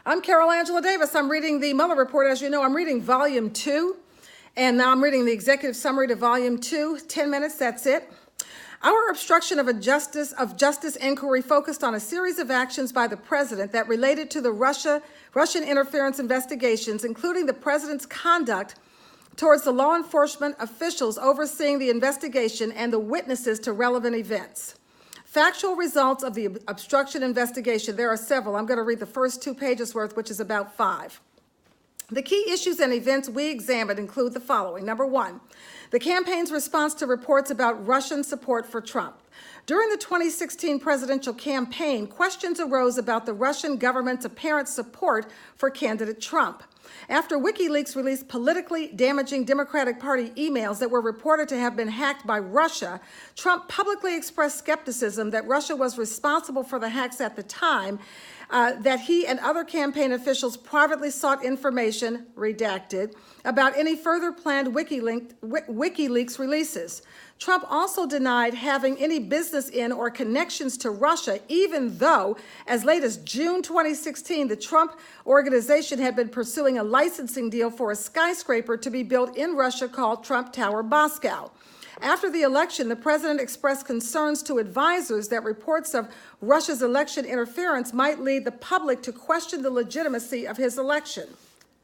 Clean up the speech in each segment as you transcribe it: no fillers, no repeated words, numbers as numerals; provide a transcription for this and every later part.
I'm Carol Angela Davis. I'm reading the Mueller Report. As you know, I'm reading Volume 2, and now I'm reading the executive summary to Volume 2. 10 minutes, that's it. Our obstruction of justice inquiry focused on a series of actions by the president that related to the Russian interference investigations, including the president's conduct towards the law enforcement officials overseeing the investigation and the witnesses to relevant events. Factual results of the obstruction investigation, there are several. I'm going to read the first 2 pages worth, which is about 5. The key issues and events we examined include the following. Number 1, the campaign's response to reports about Russian support for Trump. During the 2016 presidential campaign, questions arose about the Russian government's apparent support for candidate Trump. After WikiLeaks released politically damaging Democratic Party emails that were reported to have been hacked by Russia, Trump publicly expressed skepticism that Russia was responsible for the hacks at the time, that he and other campaign officials privately sought information, redacted, about any further planned WikiLeaks releases. Trump also denied having any business in or connections to Russia, even though, as late as June 2016, the Trump organization had been pursuing a licensing deal for a skyscraper to be built in Russia called Trump Tower Moscow. After the election, the president expressed concerns to advisors that reports of Russia's election interference might lead the public to question the legitimacy of his election.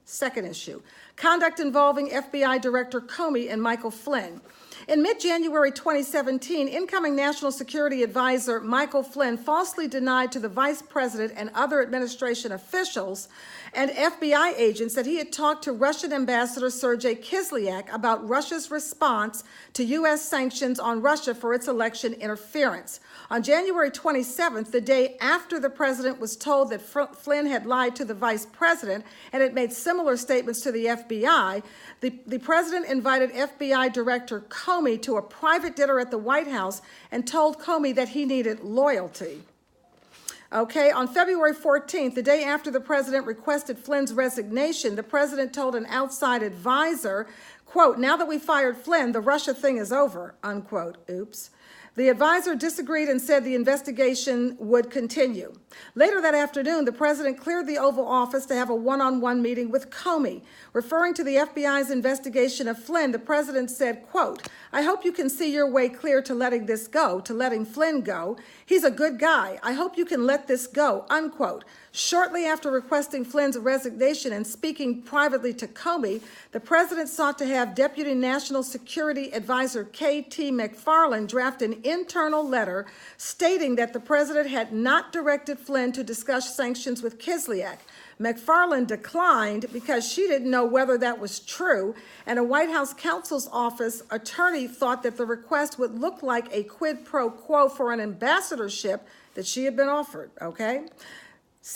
Second issue, conduct involving FBI Director Comey and Michael Flynn. In mid-January 2017, incoming National Security Advisor Michael Flynn falsely denied to the Vice President and other administration officials and FBI agents that he had talked to Russian Ambassador Sergei Kislyak about Russia's response to U.S. sanctions on Russia for its election interference. On January 27th, the day after the president was told that Flynn had lied to the vice president and had made similar statements to the FBI, the president invited FBI Director Comey to a private dinner at the White House and told Comey that he needed loyalty. Okay, on February 14th, the day after the president requested Flynn's resignation, the president told an outside advisor, quote, "Now that we fired Flynn, the Russia thing is over," unquote. Oops. The advisor disagreed and said the investigation would continue. Later that afternoon, the president cleared the Oval Office to have a one-on-one meeting with Comey. Referring to the FBI's investigation of Flynn, the president said, quote, "I hope you can see your way clear to letting this go, to letting Flynn go. He's a good guy. I hope you can let this go," unquote. Shortly after requesting Flynn's resignation and speaking privately to Comey, the president sought to have Deputy National Security Advisor K.T. McFarland draft an internal letter stating that the president had not directed Flynn to discuss sanctions with Kislyak. McFarland declined because she didn't know whether that was true, and a White House counsel's office attorney thought that the request would look like a quid pro quo for an ambassadorship that she had been offered, okay?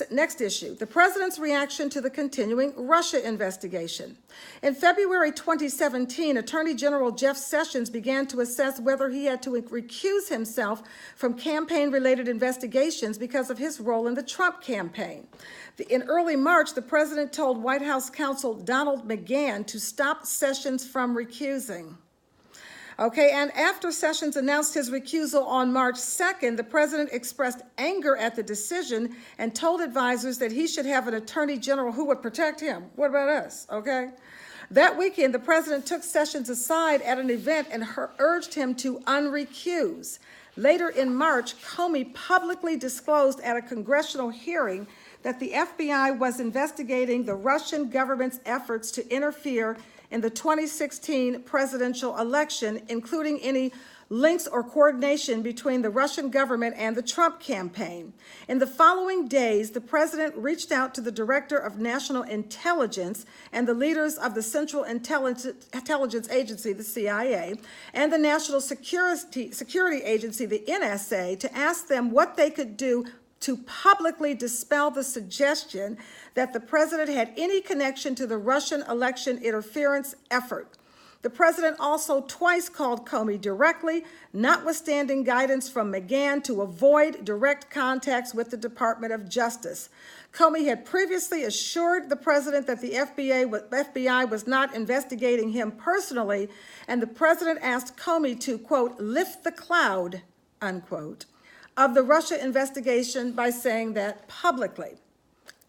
Next issue, the president's reaction to the continuing Russia investigation. In February 2017, Attorney General Jeff Sessions began to assess whether he had to recuse himself from campaign-related investigations because of his role in the Trump campaign. In early March, the president told White House counsel Donald McGahn to stop Sessions from recusing. Okay, and after Sessions announced his recusal on March 2nd, the president expressed anger at the decision and told advisors that he should have an attorney general who would protect him. What about us, okay? That weekend, the president took Sessions aside at an event and urged him to unrecuse. Later in March, Comey publicly disclosed at a congressional hearing that the FBI was investigating the Russian government's efforts to interfere in the 2016 presidential election, including any links or coordination between the Russian government and the Trump campaign. In the following days, the president reached out to the Director of National Intelligence and the leaders of the Central Intelligence Agency, the CIA, and the National Security Agency, the NSA, to ask them what they could do to publicly dispel the suggestion that the president had any connection to the Russian election interference effort. The president also twice called Comey directly, notwithstanding guidance from McGahn to avoid direct contacts with the Department of Justice. Comey had previously assured the president that the FBI was not investigating him personally, and the president asked Comey to, quote, lift the cloud, unquote, of the Russia investigation by saying that publicly.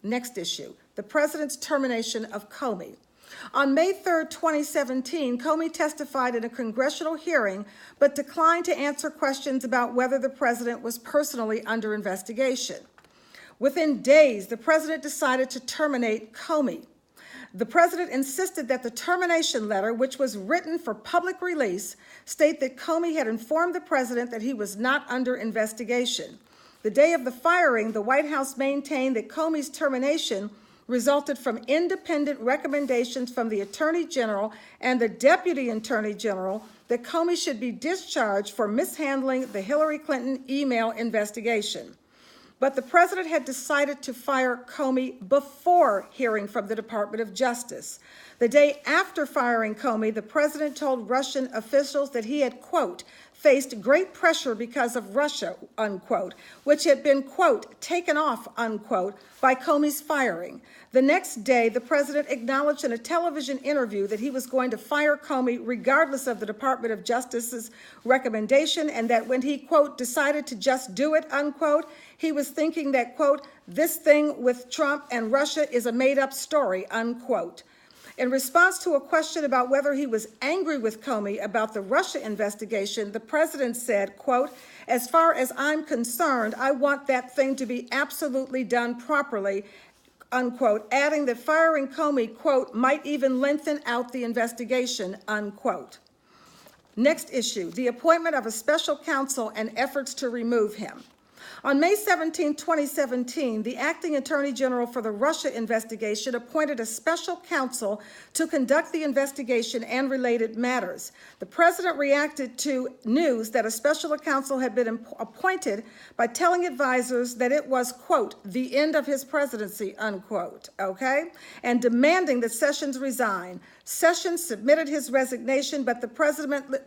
Next issue, the president's termination of Comey. On May 3rd, 2017, Comey testified in a congressional hearing, but declined to answer questions about whether the president was personally under investigation. Within days, the president decided to terminate Comey. The president insisted that the termination letter, which was written for public release, state that Comey had informed the president that he was not under investigation. The day of the firing, the White House maintained that Comey's termination resulted from independent recommendations from the Attorney General and the Deputy Attorney General that Comey should be discharged for mishandling the Hillary Clinton email investigation. But the president had decided to fire Comey before hearing from the Department of Justice. The day after firing Comey, the president told Russian officials that he had, quote, faced great pressure because of Russia, unquote, which had been, quote, taken off, unquote, by Comey's firing. The next day, the president acknowledged in a television interview that he was going to fire Comey regardless of the Department of Justice's recommendation, and that when he, quote, decided to just do it, unquote, he was thinking that, quote, this thing with Trump and Russia is a made-up story, unquote. In response to a question about whether he was angry with Comey about the Russia investigation, the president said, quote, as far as I'm concerned, I want that thing to be absolutely done properly, unquote, adding that firing Comey, quote, might even lengthen out the investigation, unquote. Next issue, the appointment of a special counsel and efforts to remove him. On May 17, 2017, the acting attorney general for the Russia investigation appointed a special counsel to conduct the investigation and related matters. The president reacted to news that a special counsel had been appointed by telling advisors that it was, quote, the end of his presidency, unquote, okay, and demanding that Sessions resign. Sessions submitted his resignation, but the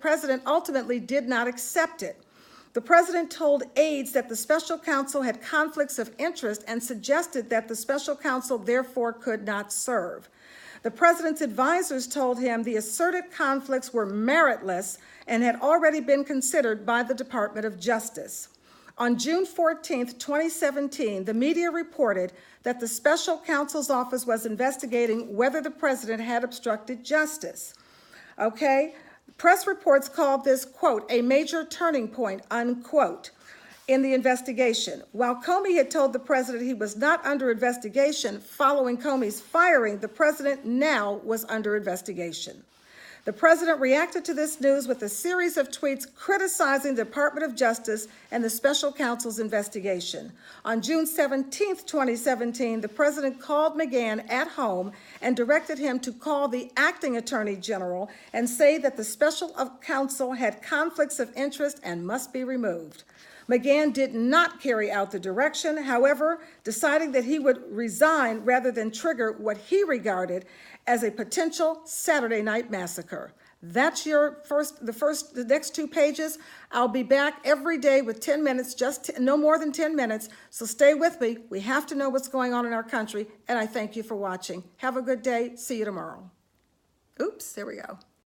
president ultimately did not accept it. The president told aides that the special counsel had conflicts of interest and suggested that the special counsel therefore could not serve. The president's advisors told him the asserted conflicts were meritless and had already been considered by the Department of Justice. On June 14, 2017, the media reported that the special counsel's office was investigating whether the president had obstructed justice. Okay? Press reports called this, quote, a major turning point, unquote, in the investigation. While Comey had told the president he was not under investigation following Comey's firing, the president now was under investigation. The president reacted to this news with a series of tweets criticizing the Department of Justice and the special counsel's investigation. On June 17, 2017, the president called McGahn at home and directed him to call the acting attorney general and say that the special counsel had conflicts of interest and must be removed. McGahn did not carry out the direction, however, deciding that he would resign rather than trigger what he regarded as a potential Saturday night massacre. That's the next 2 pages. I'll be back every day with 10 minutes, no more than 10 minutes. So stay with me. We have to know what's going on in our country, and I thank you for watching. Have a good day. See you tomorrow. Oops, there we go.